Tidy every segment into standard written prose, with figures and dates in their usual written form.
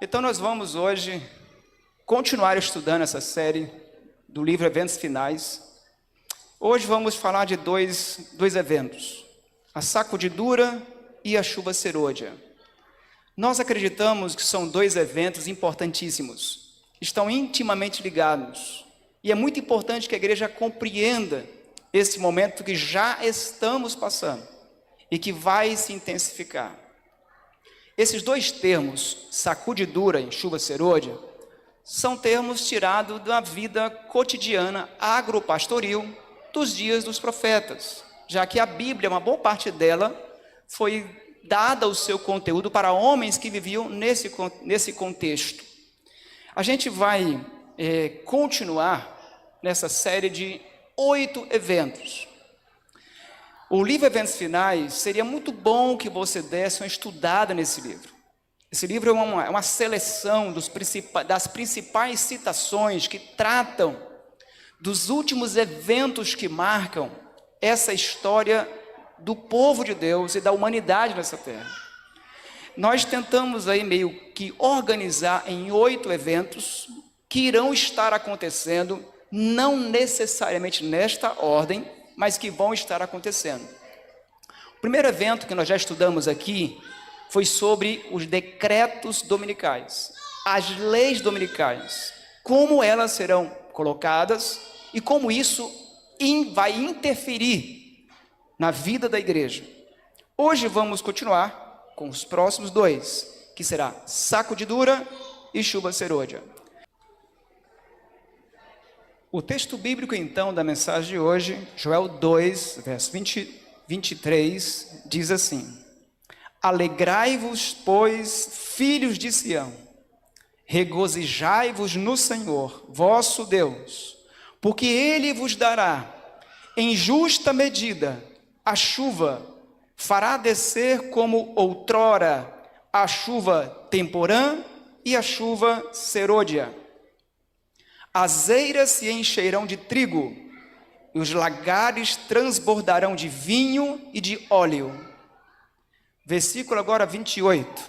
Então nós vamos hoje continuar estudando essa série do livro Eventos Finais. Hoje vamos falar de dois eventos, a sacudidura e a chuva serôdia. Nós acreditamos que são dois eventos importantíssimos, estão intimamente ligados. E é muito importante que a igreja compreenda esse momento que já estamos passando e que vai se intensificar. Esses dois termos, sacudidura e chuva serôdia, são termos tirados da vida cotidiana agropastoril dos dias dos profetas, já que a Bíblia, uma boa parte dela, foi dada o seu conteúdo para homens que viviam nesse contexto. A gente vai continuar nessa série de 8 eventos. O livro Eventos Finais, seria muito bom que você desse uma estudada nesse livro. Esse livro é uma seleção das principais citações que tratam dos últimos eventos que marcam essa história do povo de Deus e da humanidade nessa terra. Nós tentamos aí meio que organizar em 8 eventos que irão estar acontecendo, não necessariamente nesta ordem, mas que vão estar acontecendo. O primeiro evento que nós já estudamos aqui foi sobre os decretos dominicais, as leis dominicais, como elas serão colocadas e como isso vai interferir na vida da igreja. Hoje vamos continuar com os próximos 2, que será sacudidura e chuva serôdia. O texto bíblico, então, da mensagem de hoje, Joel 2, verso 23, diz assim: Alegrai-vos, pois, filhos de Sião, regozijai-vos no Senhor, vosso Deus, porque Ele vos dará, em justa medida, a chuva, fará descer como outrora a chuva temporã e a chuva serôdia. As eiras se encherão de trigo, e os lagares transbordarão de vinho e de óleo. Versículo agora 28.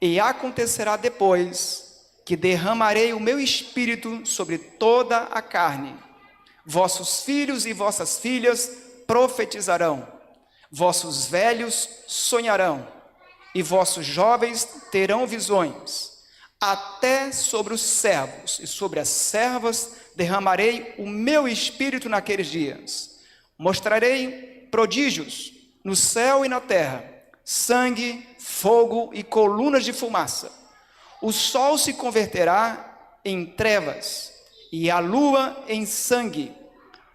E acontecerá depois que derramarei o meu espírito sobre toda a carne. Vossos filhos e vossas filhas profetizarão, vossos velhos sonharão, e vossos jovens terão visões. Até sobre os servos e sobre as servas derramarei o meu espírito naqueles dias. Mostrarei prodígios no céu e na terra, sangue, fogo e colunas de fumaça. O sol se converterá em trevas e a lua em sangue,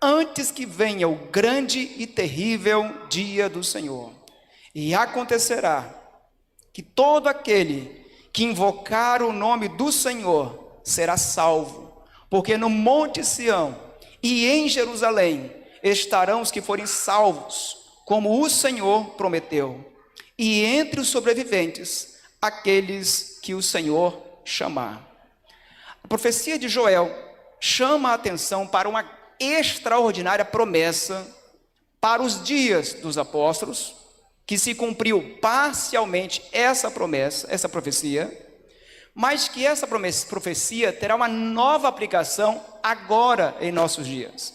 antes que venha o grande e terrível dia do Senhor. E acontecerá que todo aquele que invocar o nome do Senhor será salvo, porque no monte Sião e em Jerusalém estarão os que forem salvos, como o Senhor prometeu, e entre os sobreviventes, aqueles que o Senhor chamar. A profecia de Joel chama a atenção para uma extraordinária promessa para os dias dos apóstolos, que se cumpriu parcialmente essa promessa, essa profecia, mas que essa profecia terá uma nova aplicação agora em nossos dias.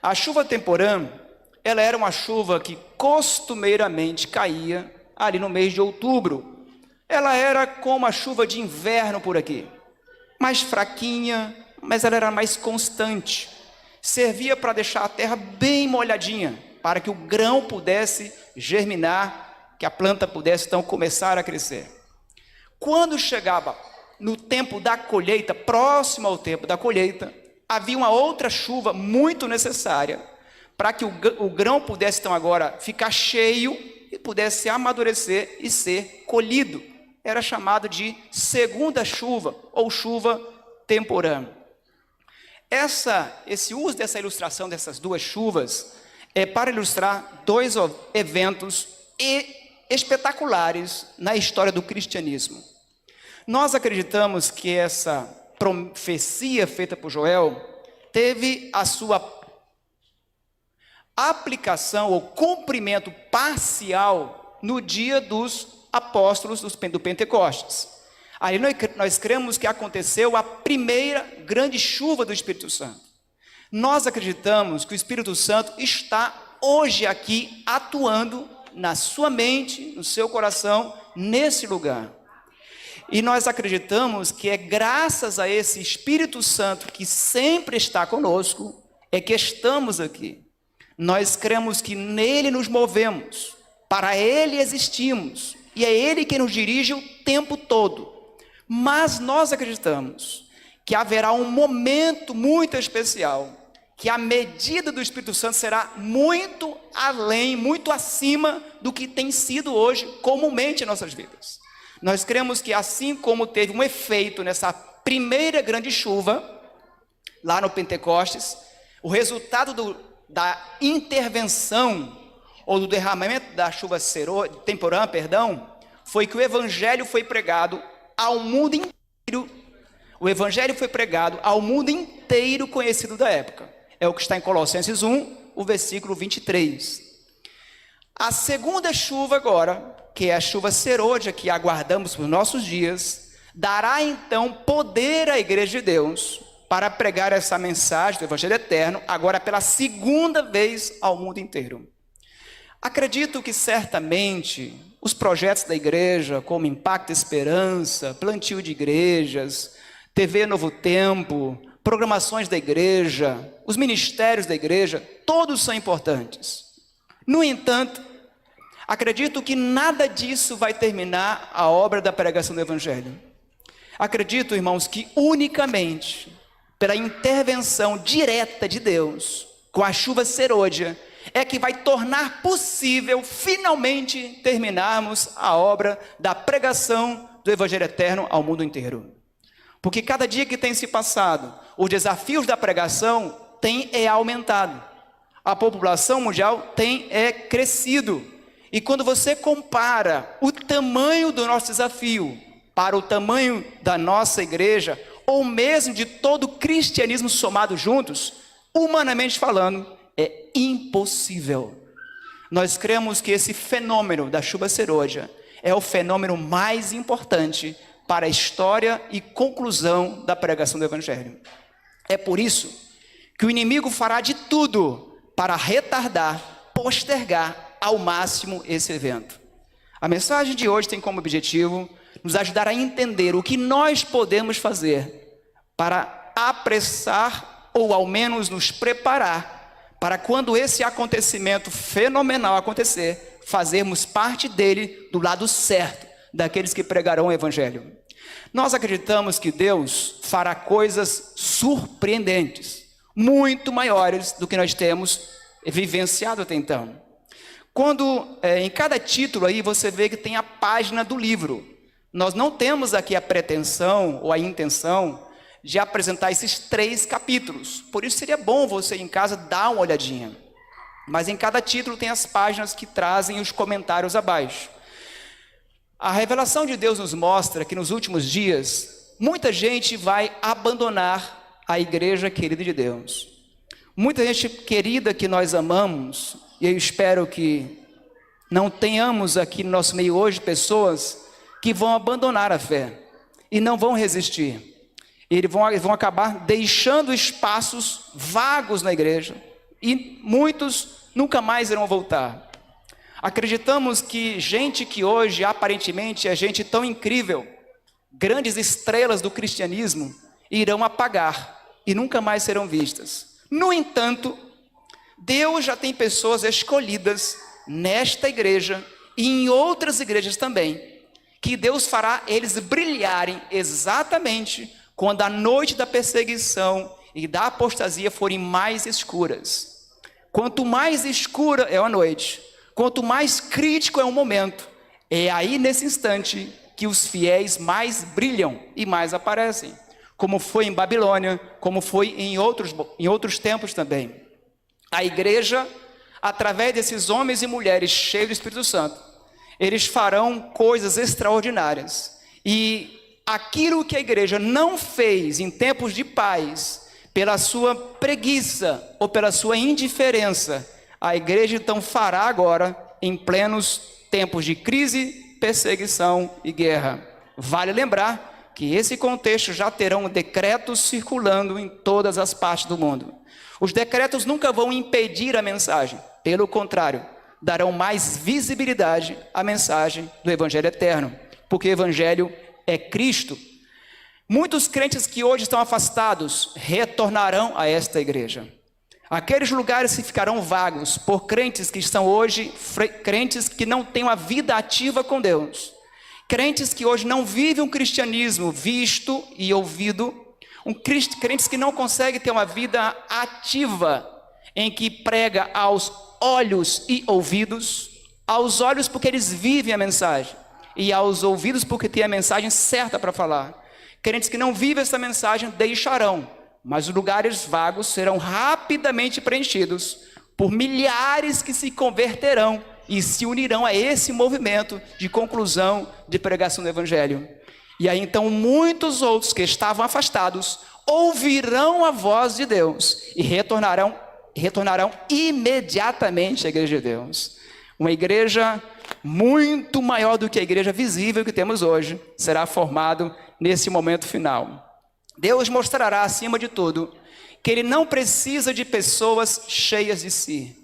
A chuva temporã, ela era uma chuva que costumeiramente caía ali no mês de outubro. Ela era como a chuva de inverno por aqui, mais fraquinha, mas ela era mais constante. Servia para deixar a terra bem molhadinha, para que o grão pudesse germinar, que a planta pudesse então começar a crescer. Quando chegava no tempo da colheita, próximo ao tempo da colheita, havia uma outra chuva muito necessária para que o grão pudesse então agora ficar cheio e pudesse amadurecer e ser colhido. Era chamado de segunda chuva ou chuva temporã. Esse uso dessa ilustração dessas duas chuvas é para ilustrar 2 eventos espetaculares na história do cristianismo. Nós acreditamos que essa profecia feita por Joel teve a sua aplicação ou cumprimento parcial no dia dos apóstolos do Pentecostes. Aí nós cremos que aconteceu a primeira grande chuva do Espírito Santo. Nós acreditamos que o Espírito Santo está hoje aqui atuando na sua mente, no seu coração, nesse lugar. E nós acreditamos que é graças a esse Espírito Santo que sempre está conosco, é que estamos aqui. Nós cremos que nele nos movemos, para ele existimos, e é ele que nos dirige o tempo todo. Mas nós acreditamos que haverá um momento muito especial, que a medida do Espírito Santo será muito além, muito acima do que tem sido hoje comumente em nossas vidas. Nós cremos que assim como teve um efeito nessa primeira grande chuva, lá no Pentecostes, o resultado da intervenção, ou do derramamento da chuva temporã, foi que o Evangelho foi pregado ao mundo inteiro. O Evangelho foi pregado ao mundo inteiro conhecido da época. É o que está em Colossenses 1, o versículo 23. A segunda chuva agora, que é a chuva serôdia, que aguardamos por nossos dias, dará então poder à igreja de Deus para pregar essa mensagem do Evangelho eterno, agora pela segunda vez ao mundo inteiro. Acredito que certamente os projetos da igreja, como Impacto Esperança, plantio de igrejas, TV Novo Tempo, programações da igreja, os ministérios da igreja, todos são importantes. No entanto, acredito que nada disso vai terminar a obra da pregação do Evangelho. Acredito, irmãos, que unicamente pela intervenção direta de Deus, com a chuva serôdia, é que vai tornar possível finalmente terminarmos a obra da pregação do Evangelho eterno ao mundo inteiro. Porque cada dia que tem se passado, os desafios da pregação têm aumentado. A população mundial tem crescido. E quando você compara o tamanho do nosso desafio para o tamanho da nossa igreja, ou mesmo de todo o cristianismo somado juntos, humanamente falando, é impossível. Nós cremos que esse fenômeno da chuva serôdia é o fenômeno mais importante para a história e conclusão da pregação do Evangelho. É por isso que o inimigo fará de tudo para retardar, postergar ao máximo esse evento. A mensagem de hoje tem como objetivo nos ajudar a entender o que nós podemos fazer para apressar ou ao menos nos preparar para quando esse acontecimento fenomenal acontecer, fazermos parte dele do lado certo, daqueles que pregarão o Evangelho. Nós acreditamos que Deus fará coisas surpreendentes, muito maiores do que nós temos vivenciado até então. Quando em cada título aí você vê que tem a página do livro, nós não temos aqui a pretensão ou a intenção de apresentar esses 3 capítulos. Por isso seria bom você em casa dar uma olhadinha. Mas em cada título tem as páginas que trazem os comentários abaixo. A revelação de Deus nos mostra que nos últimos dias, muita gente vai abandonar a igreja querida de Deus. Muita gente querida que nós amamos, e eu espero que não tenhamos aqui no nosso meio hoje pessoas que vão abandonar a fé e não vão resistir. Eles vão acabar deixando espaços vagos na igreja e muitos nunca mais irão voltar. Acreditamos que gente que hoje aparentemente é gente tão incrível, grandes estrelas do cristianismo, irão apagar e nunca mais serão vistas. No entanto, Deus já tem pessoas escolhidas nesta igreja e em outras igrejas também, que Deus fará eles brilharem exatamente quando a noite da perseguição e da apostasia forem mais escuras. Quanto mais escura é a noite, quanto mais crítico é o momento, é aí nesse instante que os fiéis mais brilham e mais aparecem, como foi em Babilônia, como foi em outros tempos também. A igreja, através desses homens e mulheres cheios do Espírito Santo, eles farão coisas extraordinárias. E aquilo que a igreja não fez em tempos de paz, pela sua preguiça ou pela sua indiferença, a igreja então fará agora em plenos tempos de crise, perseguição e guerra. Vale lembrar que esse contexto já terão decretos circulando em todas as partes do mundo. Os decretos nunca vão impedir a mensagem, pelo contrário, darão mais visibilidade à mensagem do Evangelho eterno, porque o Evangelho é Cristo. Muitos crentes que hoje estão afastados retornarão a esta igreja. Aqueles lugares que ficarão vagos por crentes que estão hoje, crentes que não têm uma vida ativa com Deus, crentes que hoje não vivem um cristianismo visto e ouvido, crentes que não conseguem ter uma vida ativa, em que prega aos olhos e ouvidos, aos olhos porque eles vivem a mensagem, e aos ouvidos porque têm a mensagem certa para falar. Crentes que não vivem essa mensagem deixarão, mas os lugares vagos serão rapidamente preenchidos por milhares que se converterão e se unirão a esse movimento de conclusão de pregação do Evangelho. E aí então muitos outros que estavam afastados ouvirão a voz de Deus e retornarão imediatamente à igreja de Deus. Uma igreja muito maior do que a igreja visível que temos hoje será formado nesse momento final. Deus mostrará, acima de tudo, que Ele não precisa de pessoas cheias de si.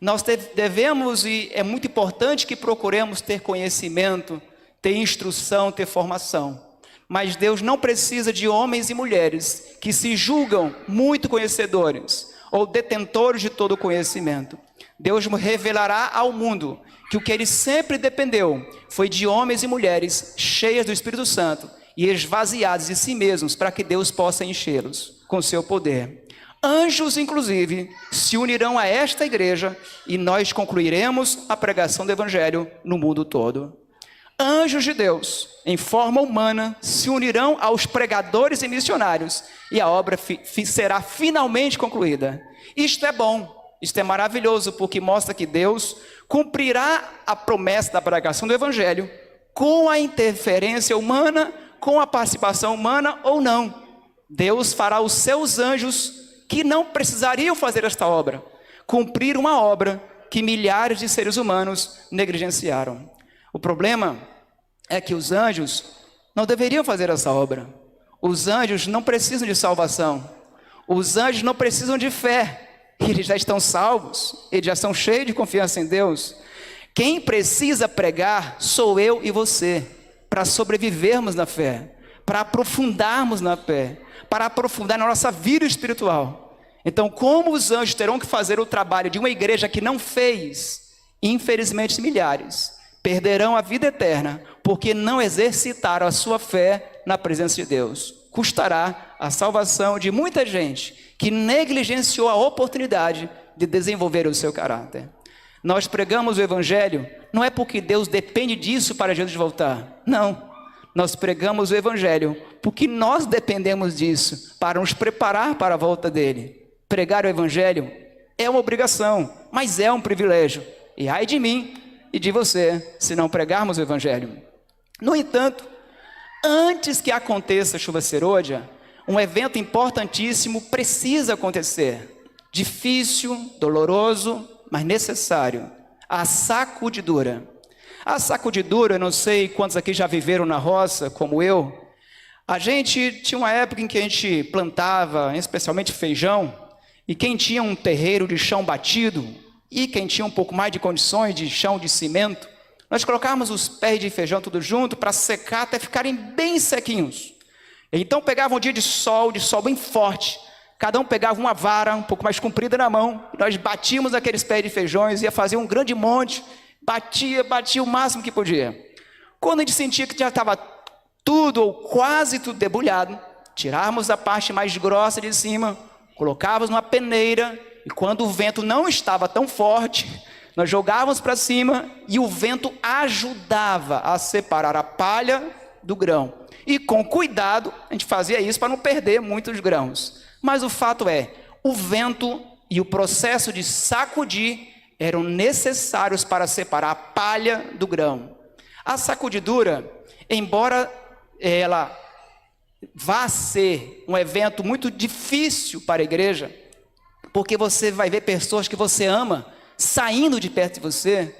Nós devemos, e é muito importante que procuremos ter conhecimento, ter instrução, ter formação. Mas Deus não precisa de homens e mulheres que se julgam muito conhecedores ou detentores de todo conhecimento. Deus revelará ao mundo que o que Ele sempre dependeu foi de homens e mulheres cheias do Espírito Santo e esvaziados de si mesmos, para que Deus possa enchê-los com seu poder. Anjos, inclusive, se unirão a esta igreja e nós concluiremos a pregação do Evangelho no mundo todo. Anjos de Deus, em forma humana, se unirão aos pregadores e missionários e a obra será finalmente concluída. Isto é bom, isto é maravilhoso, porque mostra que Deus cumprirá a promessa da pregação do Evangelho com a interferência humana, com a participação humana ou não. Deus fará os seus anjos, que não precisariam fazer esta obra, cumprir uma obra que milhares de seres humanos negligenciaram. O problema é que os anjos não deveriam fazer essa obra. Os anjos não precisam de salvação. Os anjos não precisam de fé. Eles já estão salvos, eles já estão cheios de confiança em Deus. Quem precisa pregar sou eu e você, para sobrevivermos na fé, para aprofundarmos na fé, para aprofundar na nossa vida espiritual. Então, como os anjos terão que fazer o trabalho de uma igreja que não fez, infelizmente milhares perderão a vida eterna, porque não exercitaram a sua fé na presença de Deus. Custará a salvação de muita gente que negligenciou a oportunidade de desenvolver o seu caráter. Nós pregamos o Evangelho, não é porque Deus depende disso para Jesus voltar. Não, nós pregamos o Evangelho porque nós dependemos disso para nos preparar para a volta dele. Pregar o Evangelho é uma obrigação, mas é um privilégio. E ai de mim e de você, se não pregarmos o Evangelho. No entanto, antes que aconteça a chuva serôdia, um evento importantíssimo precisa acontecer. Difícil, doloroso, mas necessário. A sacudidura. A sacudidura, eu não sei quantos aqui já viveram na roça, como eu. A gente tinha uma época em que a gente plantava, especialmente feijão, e quem tinha um terreiro de chão batido, e quem tinha um pouco mais de condições de chão de cimento, nós colocávamos os pés de feijão tudo junto para secar até ficarem bem sequinhos. Então pegava um dia de sol bem forte, cada um pegava uma vara um pouco mais comprida na mão, nós batíamos aqueles pés de feijões, ia fazer um grande monte, batia o máximo que podia. Quando a gente sentia que já estava tudo ou quase tudo debulhado, tirávamos a parte mais grossa de cima, colocávamos numa peneira, e quando o vento não estava tão forte, nós jogávamos para cima e o vento ajudava a separar a palha do grão. E com cuidado, a gente fazia isso para não perder muitos grãos. Mas o fato é, o vento e o processo de sacudir eram necessários para separar a palha do grão. A sacudidura, embora ela vá ser um evento muito difícil para a igreja, porque você vai ver pessoas que você ama saindo de perto de você,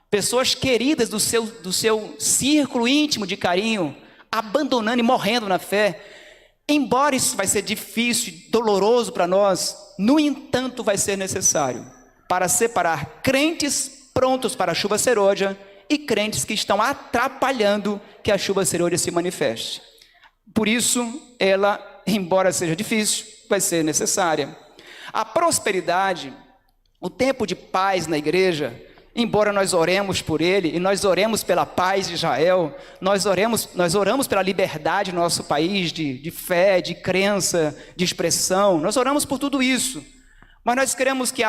pessoas queridas do seu círculo íntimo de carinho, abandonando e morrendo na fé. Embora isso vai ser difícil e doloroso para nós, no entanto vai ser necessário para separar crentes prontos para a chuva serôdia e crentes que estão atrapalhando que a chuva serôdia se manifeste. Por isso, ela, embora seja difícil, vai ser necessária. A prosperidade, o tempo de paz na igreja, embora nós oremos por ele, e nós oremos pela paz de Israel, nós oramos pela liberdade do nosso país, de fé, de crença, de expressão, nós oramos por tudo isso, mas nós queremos que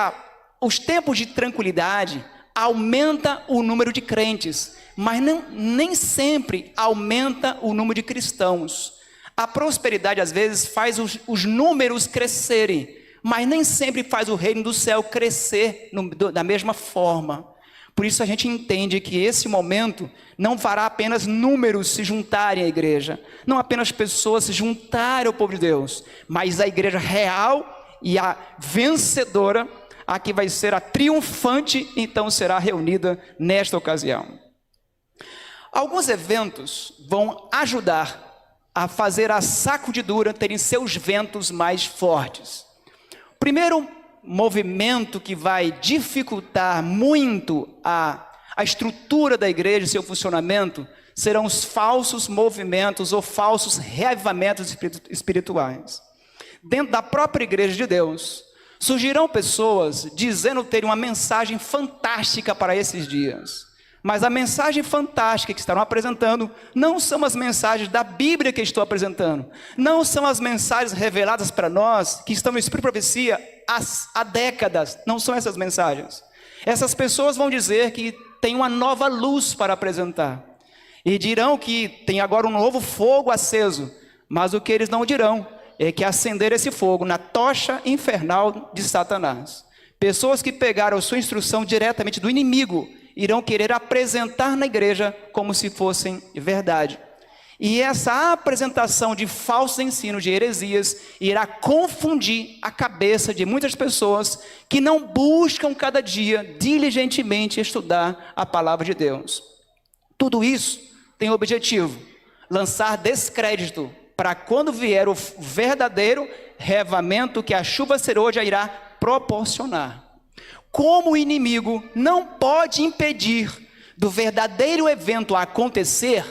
os tempos de tranquilidade aumenta o número de crentes, mas nem sempre aumenta o número de cristãos. A prosperidade às vezes faz os números crescerem, mas nem sempre faz o reino do céu crescer da mesma forma. Por isso a gente entende que esse momento não fará apenas números se juntarem à igreja, não apenas pessoas se juntarem ao povo de Deus, mas a igreja real e a vencedora, a que vai ser a triunfante, então será reunida nesta ocasião. Alguns eventos vão ajudar a fazer a sacudidura terem seus ventos mais fortes. Primeiro movimento que vai dificultar muito a estrutura da igreja e seu funcionamento serão os falsos movimentos ou falsos reavivamentos espirituais. Dentro da própria igreja de Deus, surgirão pessoas dizendo ter uma mensagem fantástica para esses dias. Mas a mensagem fantástica que estarão apresentando não são as mensagens da Bíblia que estou apresentando. Não são as mensagens reveladas para nós, que estão no Espírito de Profecia há décadas. Não são essas mensagens. Essas pessoas vão dizer que tem uma nova luz para apresentar. E dirão que tem agora um novo fogo aceso. Mas o que eles não dirão é que acender esse fogo na tocha infernal de Satanás. Pessoas que pegaram sua instrução diretamente do inimigo irão querer apresentar na igreja como se fossem verdade. E essa apresentação de falsos ensinos, de heresias, irá confundir a cabeça de muitas pessoas que não buscam cada dia diligentemente estudar a palavra de Deus. Tudo isso tem o objetivo: lançar descrédito para quando vier o verdadeiro reavivamento que a chuva serôdia irá proporcionar. Como o inimigo não pode impedir do verdadeiro evento acontecer,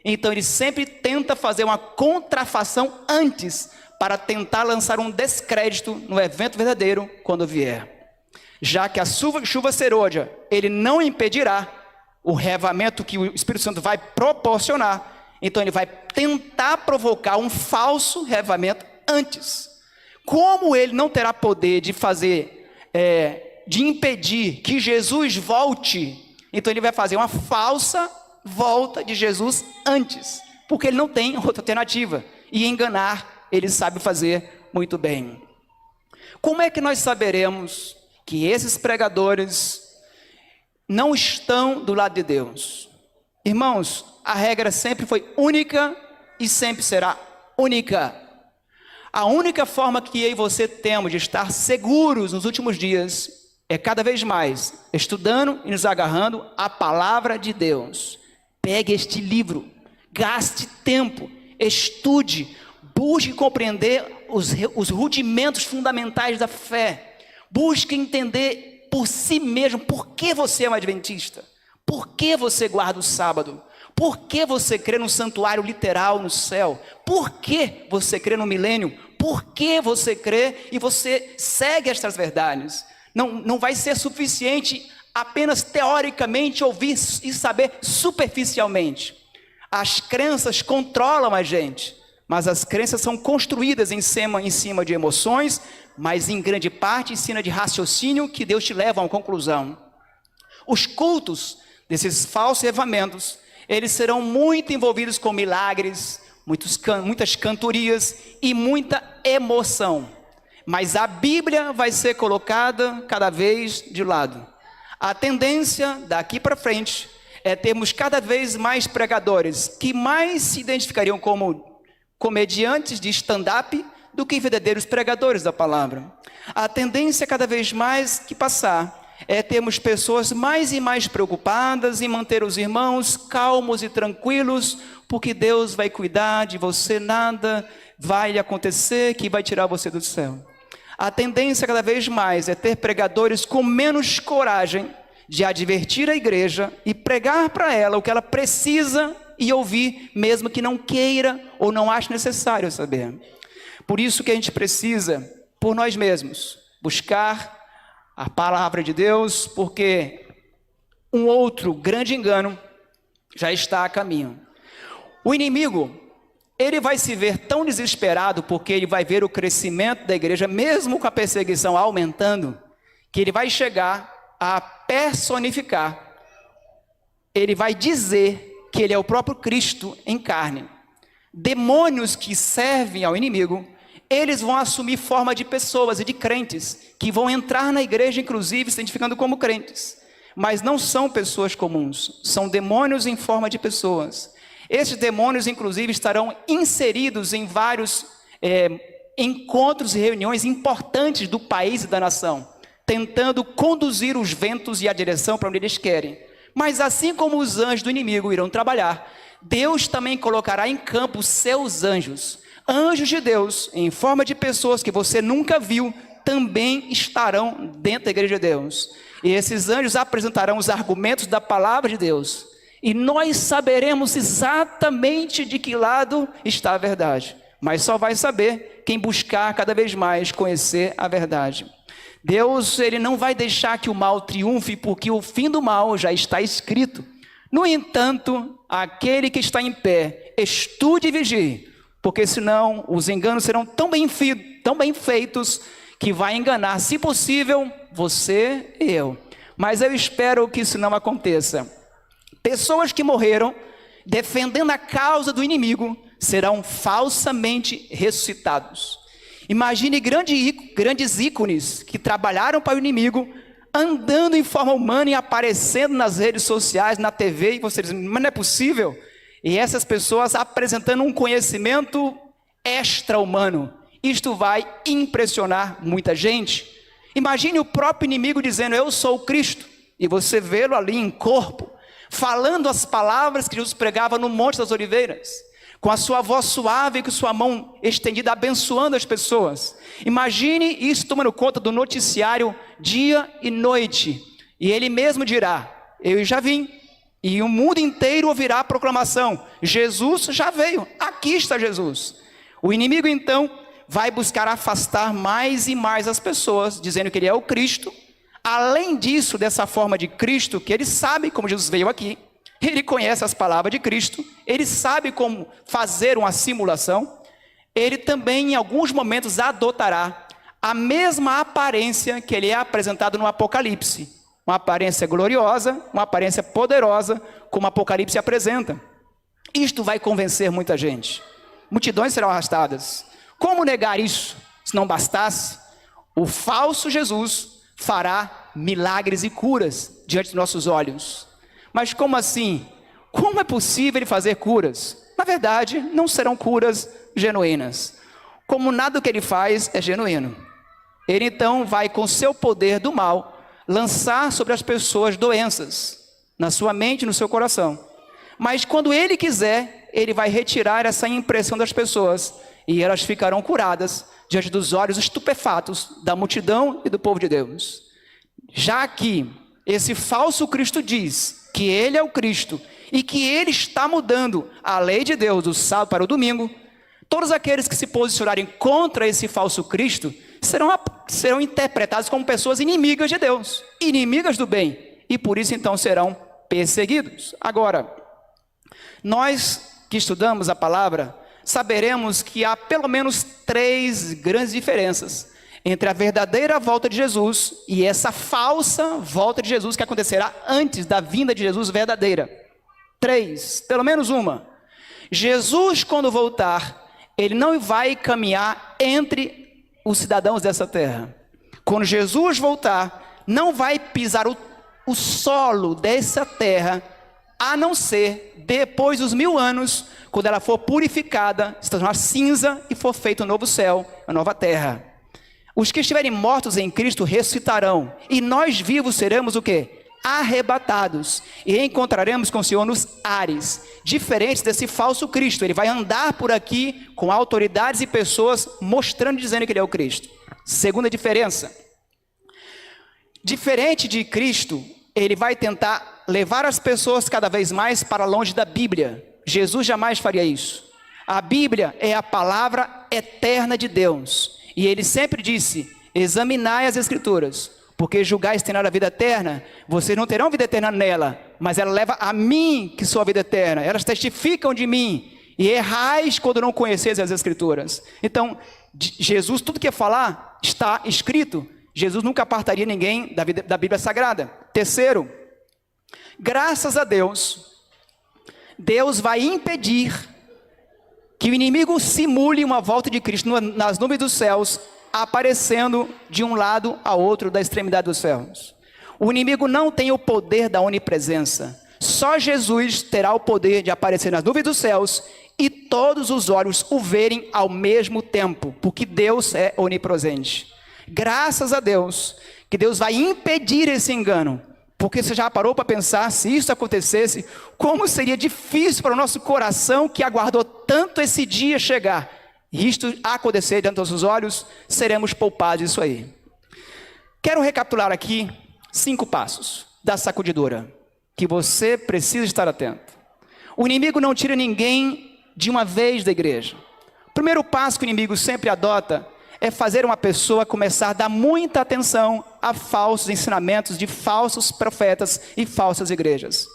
então ele sempre tenta fazer uma contrafação antes, para tentar lançar um descrédito no evento verdadeiro quando vier. Já que a chuva serôdia, ele não impedirá o reavivamento que o Espírito Santo vai proporcionar, então ele vai tentar provocar um falso reavivamento antes. Como ele não terá poder de fazer... de impedir que Jesus volte, então ele vai fazer uma falsa volta de Jesus antes, porque ele não tem outra alternativa, e enganar ele sabe fazer muito bem. Como é que nós saberemos que esses pregadores não estão do lado de Deus? Irmãos, a regra sempre foi única e sempre será única. A única forma que eu e você temos de estar seguros nos últimos dias é cada vez mais estudando e nos agarrando à palavra de Deus. Pegue este livro, gaste tempo, estude, busque compreender os rudimentos fundamentais da fé. Busque entender por si mesmo por que você é um adventista, por que você guarda o sábado, por que você crê no santuário literal no céu, por que você crê no milênio, por que você crê e você segue estas verdades. Não vai ser suficiente apenas teoricamente ouvir e saber superficialmente. As crenças controlam a gente, mas as crenças são construídas em cima de emoções, mas em grande parte em cima de raciocínio que Deus te leva a uma conclusão. Os cultos desses falsos reavivamentos, eles serão muito envolvidos com milagres, muitas cantorias e muita emoção. Mas a Bíblia vai ser colocada cada vez de lado. A tendência daqui para frente é termos cada vez mais pregadores que mais se identificariam como comediantes de stand-up do que verdadeiros pregadores da palavra. A tendência cada vez mais que passar é termos pessoas mais e mais preocupadas em manter os irmãos calmos e tranquilos, porque Deus vai cuidar de você, nada vai lhe acontecer que vai tirar você do céu. A tendência cada vez mais é ter pregadores com menos coragem de advertir a igreja e pregar para ela o que ela precisa e ouvir, mesmo que não queira ou não ache necessário saber. Por isso que a gente precisa, por nós mesmos, buscar a palavra de Deus, porque um outro grande engano já está a caminho. O inimigo, ele vai se ver tão desesperado, porque ele vai ver o crescimento da igreja, mesmo com a perseguição aumentando, que ele vai chegar a personificar, ele vai dizer que ele é o próprio Cristo em carne. Demônios que servem ao inimigo, eles vão assumir forma de pessoas e de crentes, que vão entrar na igreja, inclusive, se identificando como crentes. Mas não são pessoas comuns, são demônios em forma de pessoas. Esses demônios, inclusive, estarão inseridos em vários encontros e reuniões importantes do país e da nação, tentando conduzir os ventos e a direção para onde eles querem. Mas assim como os anjos do inimigo irão trabalhar, Deus também colocará em campo seus anjos. Anjos de Deus, em forma de pessoas que você nunca viu, também estarão dentro da igreja de Deus. E esses anjos apresentarão os argumentos da palavra de Deus. E nós saberemos exatamente de que lado está a verdade. Mas só vai saber quem buscar cada vez mais conhecer a verdade. Deus, ele não vai deixar que o mal triunfe, porque o fim do mal já está escrito. No entanto, aquele que está em pé, estude e vigie, porque senão os enganos serão tão bem feitos, que vai enganar, se possível, você e eu. Mas eu espero que isso não aconteça. Pessoas que morreram defendendo a causa do inimigo serão falsamente ressuscitados. Imagine grandes ícones que trabalharam para o inimigo, andando em forma humana e aparecendo nas redes sociais, na TV, e você diz, mas não é possível? E essas pessoas apresentando um conhecimento extra-humano. Isto vai impressionar muita gente. Imagine o próprio inimigo dizendo, eu sou o Cristo, e você vê-lo ali em corpo, falando as palavras que Jesus pregava no Monte das Oliveiras, com a sua voz suave e com sua mão estendida, abençoando as pessoas. Imagine isso tomando conta do noticiário dia e noite. E ele mesmo dirá, eu já vim. E o mundo inteiro ouvirá a proclamação, Jesus já veio, aqui está Jesus. O inimigo então vai buscar afastar mais e mais as pessoas, dizendo que ele é o Cristo. Além disso, dessa forma de Cristo, que ele sabe como Jesus veio aqui, ele conhece as palavras de Cristo, ele sabe como fazer uma simulação, ele também em alguns momentos adotará a mesma aparência que ele é apresentado no Apocalipse, uma aparência gloriosa, uma aparência poderosa, como o Apocalipse apresenta. Isto vai convencer muita gente, multidões serão arrastadas. Como negar isso? Se não bastasse, o falso Jesus fará milagres e curas diante dos nossos olhos. Mas como assim? Como é possível ele fazer curas? Na verdade, não serão curas genuínas. Como nada que ele faz é genuíno. Ele então vai com seu poder do mal lançar sobre as pessoas doenças, na sua mente e no seu coração. Mas quando ele quiser, ele vai retirar essa impressão das pessoas e elas ficarão curadas diante dos olhos estupefatos da multidão e do povo de Deus. Já que esse falso Cristo diz que ele é o Cristo e que ele está mudando a lei de Deus do sábado para o domingo, todos aqueles que se posicionarem contra esse falso Cristo serão interpretados como pessoas inimigas de Deus, inimigas do bem, e por isso então serão perseguidos. Agora, nós que estudamos a palavra, saberemos que há pelo menos 3 grandes diferenças entre a verdadeira volta de Jesus e essa falsa volta de Jesus que acontecerá antes da vinda de Jesus verdadeira. 3, pelo menos uma. Jesus, quando voltar, ele não vai caminhar entre os cidadãos dessa terra. Quando Jesus voltar, não vai pisar o solo dessa terra, a não ser depois dos 1000 anos, quando ela for purificada, se tornar cinza e for feito um novo céu, uma nova terra. Os que estiverem mortos em Cristo ressuscitarão, e nós vivos seremos o quê? Arrebatados, e encontraremos com o Senhor nos ares, diferentes desse falso Cristo. Ele vai andar por aqui com autoridades e pessoas mostrando e dizendo que ele é o Cristo. Segunda diferença, diferente de Cristo, ele vai tentar levar as pessoas cada vez mais para longe da Bíblia. Jesus jamais faria isso. A Bíblia é a palavra eterna de Deus, e ele sempre disse: examinai as Escrituras, porque julgais ter a vida eterna. Vocês não terão vida eterna nela, mas ela leva a mim, que sou a vida eterna. Elas testificam de mim, e errais quando não conheceis as Escrituras. Então, Jesus, tudo que ia falar, está escrito. Jesus nunca apartaria ninguém da Bíblia Sagrada. Terceiro, graças a Deus, Deus vai impedir que o inimigo simule uma volta de Cristo nas nuvens dos céus, aparecendo de um lado a outro da extremidade dos céus. O inimigo não tem o poder da onipresença. Só Jesus terá o poder de aparecer nas nuvens dos céus e todos os olhos o verem ao mesmo tempo, porque Deus é onipresente. Graças a Deus, que Deus vai impedir esse engano, porque você já parou para pensar, se isso acontecesse, como seria difícil para o nosso coração que aguardou tanto esse dia chegar. E isto acontecer diante dos nossos olhos, seremos poupados disso aí. Quero recapitular aqui 5 passos da sacudidora, que você precisa estar atento. O inimigo não tira ninguém de uma vez da igreja. O primeiro passo que o inimigo sempre adota é fazer uma pessoa começar a dar muita atenção a falsos ensinamentos de falsos profetas e falsas igrejas.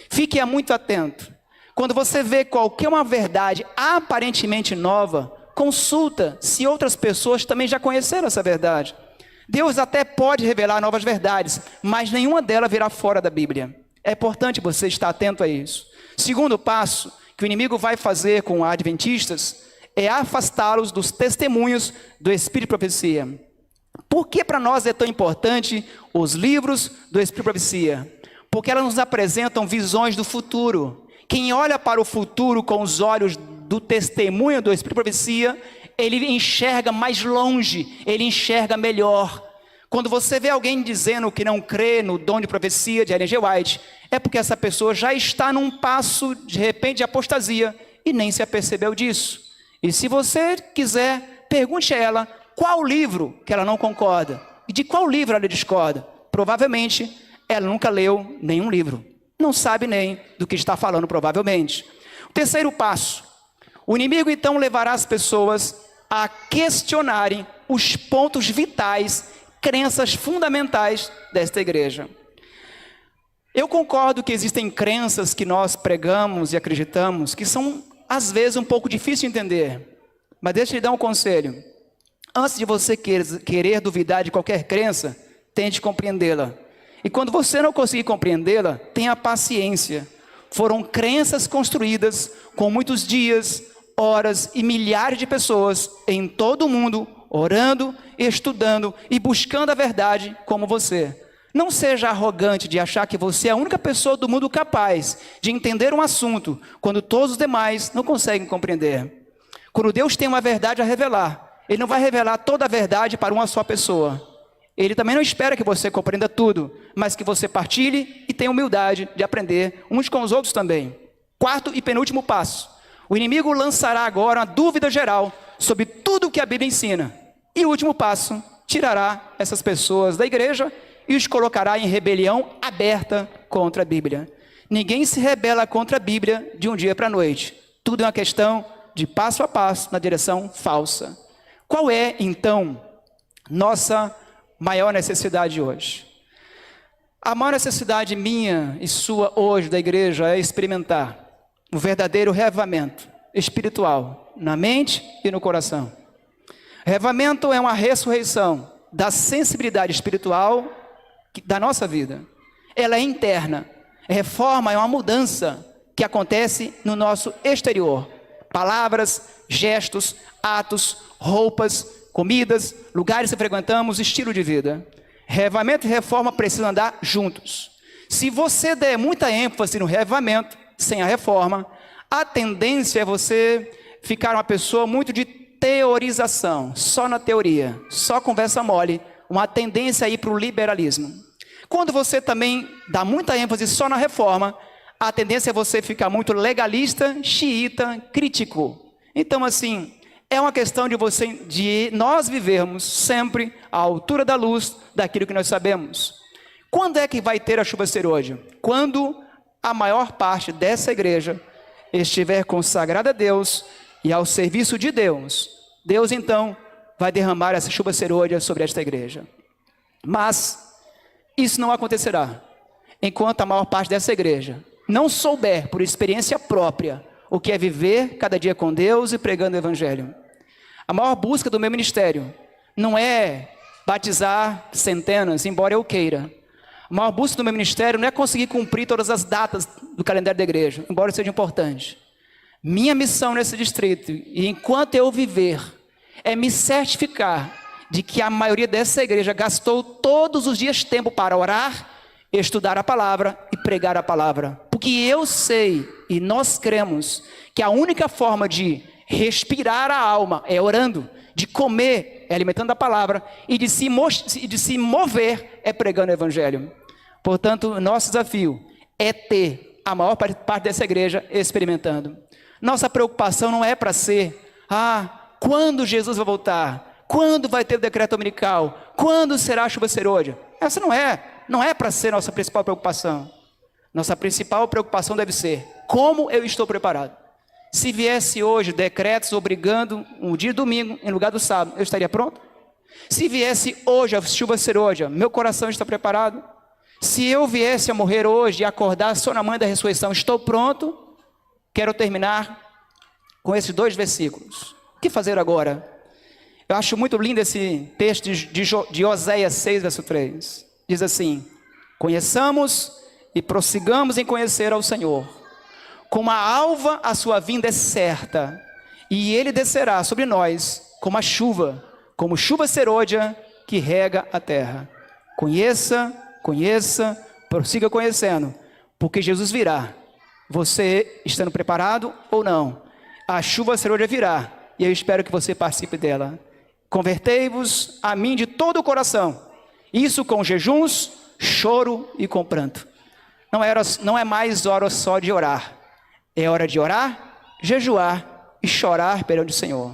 Fique muito atento. Quando você vê qualquer uma verdade aparentemente nova, consulta se outras pessoas também já conheceram essa verdade. Deus até pode revelar novas verdades, mas nenhuma delas virá fora da Bíblia. É importante você estar atento a isso. Segundo passo que o inimigo vai fazer com adventistas é afastá-los dos testemunhos do Espírito de Profecia. Por que para nós é tão importante os livros do Espírito de Profecia? Porque elas nos apresentam visões do futuro. Quem olha para o futuro com os olhos do testemunho do Espírito de Profecia, ele enxerga mais longe, ele enxerga melhor. Quando você vê alguém dizendo que não crê no dom de profecia de Ellen G. White, é porque essa pessoa já está num passo, de repente, de apostasia, e nem se apercebeu disso. E se você quiser, pergunte a ela qual livro que ela não concorda, e de qual livro ela discorda. Provavelmente, ela nunca leu nenhum livro. Não sabe nem do que está falando, provavelmente. O terceiro passo. O inimigo, então, levará as pessoas a questionarem os pontos vitais, crenças fundamentais desta igreja. Eu concordo que existem crenças que nós pregamos e acreditamos que são, às vezes, um pouco difíceis de entender. Mas deixa eu lhe dar um conselho. Antes de você querer duvidar de qualquer crença, tente compreendê-la. E quando você não conseguir compreendê-la, tenha paciência. Foram crenças construídas com muitos dias, horas e milhares de pessoas em todo o mundo, orando, estudando e buscando a verdade como você. Não seja arrogante de achar que você é a única pessoa do mundo capaz de entender um assunto, quando todos os demais não conseguem compreender. Quando Deus tem uma verdade a revelar, Ele não vai revelar toda a verdade para uma só pessoa. Ele também não espera que você compreenda tudo, mas que você partilhe e tenha humildade de aprender uns com os outros também. Quarto e penúltimo passo. O inimigo lançará agora uma dúvida geral sobre tudo o que a Bíblia ensina. E o último passo, tirará essas pessoas da igreja e os colocará em rebelião aberta contra a Bíblia. Ninguém se rebela contra a Bíblia de um dia para a noite. Tudo é uma questão de passo a passo na direção falsa. Qual é, então, nossa maior necessidade hoje? A maior necessidade minha e sua hoje da igreja é experimentar o verdadeiro reavivamento espiritual na mente e no coração. Reavivamento é uma ressurreição da sensibilidade espiritual da nossa vida. Ela é interna. Reforma é uma mudança que acontece no nosso exterior. Palavras, gestos, atos, roupas, comidas, lugares que frequentamos, estilo de vida. Reavivamento e reforma precisam andar juntos. Se você der muita ênfase no reavivamento, sem a reforma, a tendência é você ficar uma pessoa muito de teorização, só na teoria, só conversa mole, uma tendência a ir para o liberalismo. Quando você também dá muita ênfase só na reforma, a tendência é você ficar muito legalista, xiita, crítico. Então, assim, é uma questão de nós vivermos sempre à altura da luz daquilo que nós sabemos. Quando é que vai ter a chuva serôdia? Quando a maior parte dessa igreja estiver consagrada a Deus e ao serviço de Deus. Deus, então, vai derramar essa chuva serôdia sobre esta igreja. Mas isso não acontecerá enquanto a maior parte dessa igreja não souber, por experiência própria, o que é viver cada dia com Deus e pregando o evangelho. A maior busca do meu ministério não é batizar centenas, embora eu queira. A maior busca do meu ministério não é conseguir cumprir todas as datas do calendário da igreja, embora seja importante. Minha missão nesse distrito, e enquanto eu viver, é me certificar de que a maioria dessa igreja gastou todos os dias tempo para orar, estudar a palavra e pregar a palavra. Porque eu sei, e nós cremos, que a única forma de respirar a alma é orando, de comer é alimentando a palavra, e de se mover é pregando o evangelho. Portanto, nosso desafio é ter a maior parte dessa igreja experimentando. Nossa preocupação não é para ser, quando Jesus vai voltar? Quando vai ter o decreto dominical? Quando será a chuva serôdia? Essa não é para ser nossa principal preocupação. Nossa principal preocupação deve ser, como eu estou preparado? Se viesse hoje decretos obrigando um dia de domingo em lugar do sábado, eu estaria pronto? Se viesse hoje a chuva serôdia, meu coração está preparado? Se eu viesse a morrer hoje e acordar só na manhã da ressurreição, estou pronto? Quero terminar com esses 2 versículos. O que fazer agora? Eu acho muito lindo esse texto de Oséias 6, verso 3. Diz assim: conheçamos e prossigamos em conhecer ao Senhor. Como a alva, a sua vinda é certa, e ele descerá sobre nós como a chuva, como chuva serôdia que rega a terra. Conheça, prossiga conhecendo, porque Jesus virá. Você estando preparado ou não, a chuva serôdia virá, e eu espero que você participe dela. Convertei-vos a mim de todo o coração, isso com jejuns, choro e com pranto. Não é mais hora só de orar, é hora de orar, jejuar e chorar perante o Senhor.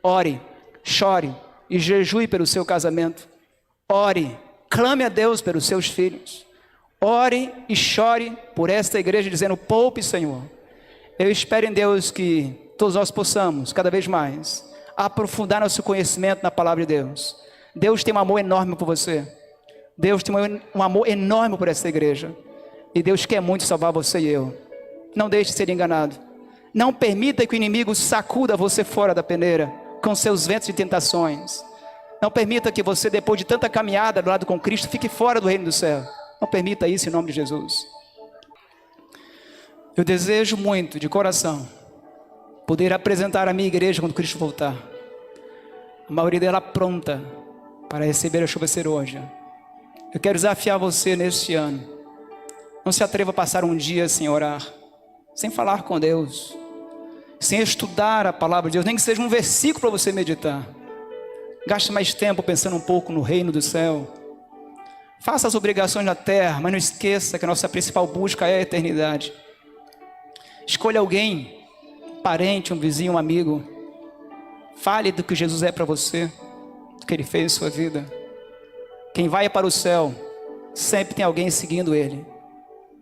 Ore, chore e jejue pelo seu casamento. Ore, clame a Deus pelos seus filhos. Ore e chore por esta igreja, dizendo: poupe, Senhor. Eu espero em Deus que todos nós possamos, cada vez mais, aprofundar nosso conhecimento na palavra de Deus. Deus tem um amor enorme por você. Deus tem um amor enorme por esta igreja. E Deus quer muito salvar você e eu. Não deixe de ser enganado. Não permita que o inimigo sacuda você fora da peneira com seus ventos de tentações. Não permita que você, depois de tanta caminhada do lado com Cristo, fique fora do reino do céu. Não permita isso em nome de Jesus. Eu desejo muito, de coração, poder apresentar a minha igreja quando Cristo voltar. A maioria dela pronta para receber a chuva serôdia. Eu quero desafiar você neste ano. Não se atreva a passar um dia sem orar, sem falar com Deus, sem estudar a palavra de Deus, nem que seja um versículo para você meditar. Gaste mais tempo pensando um pouco no reino do céu. Faça as obrigações na terra, mas não esqueça que a nossa principal busca é a eternidade. Escolha alguém, um parente, um vizinho, um amigo. Fale do que Jesus é para você, do que Ele fez em sua vida. Quem vai para o céu, sempre tem alguém seguindo Ele.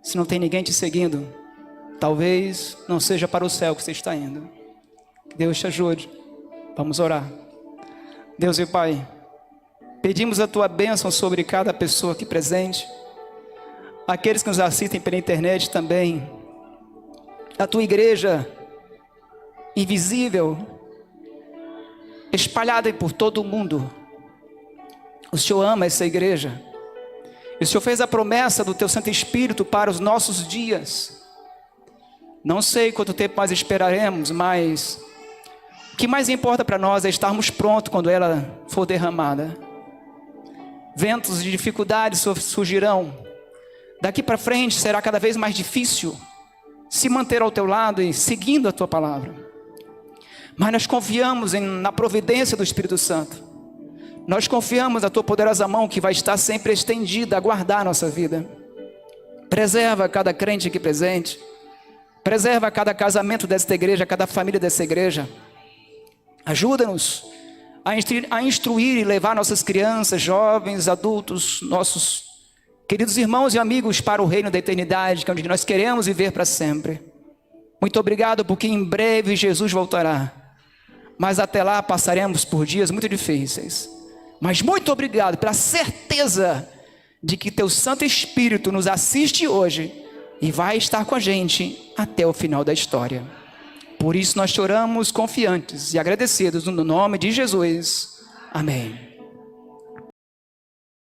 Se não tem ninguém te seguindo, talvez não seja para o céu que você está indo. Que Deus te ajude. Vamos orar. Deus e Pai, pedimos a Tua bênção sobre cada pessoa aqui presente, aqueles que nos assistem pela internet também, a Tua igreja invisível, espalhada por todo o mundo. O Senhor ama essa igreja. E o Senhor fez a promessa do Teu Santo Espírito para os nossos dias. Não sei quanto tempo mais esperaremos, mas o que mais importa para nós é estarmos prontos quando ela for derramada. Ventos de dificuldades surgirão. Daqui para frente será cada vez mais difícil se manter ao Teu lado e seguindo a Tua palavra. Mas nós confiamos na providência do Espírito Santo. Nós confiamos na tua poderosa mão que vai estar sempre estendida a guardar a nossa vida. Preserva cada crente aqui presente. Preserva cada casamento desta igreja, cada família dessa igreja. Ajuda-nos a instruir e levar nossas crianças, jovens, adultos, nossos queridos irmãos e amigos para o reino da eternidade, que é onde nós queremos viver para sempre. Muito obrigado, porque em breve Jesus voltará. Mas até lá passaremos por dias muito difíceis. Mas muito obrigado pela certeza de que teu Santo Espírito nos assiste hoje e vai estar com a gente até o final da história. Por isso nós choramos confiantes e agradecidos no nome de Jesus. Amém.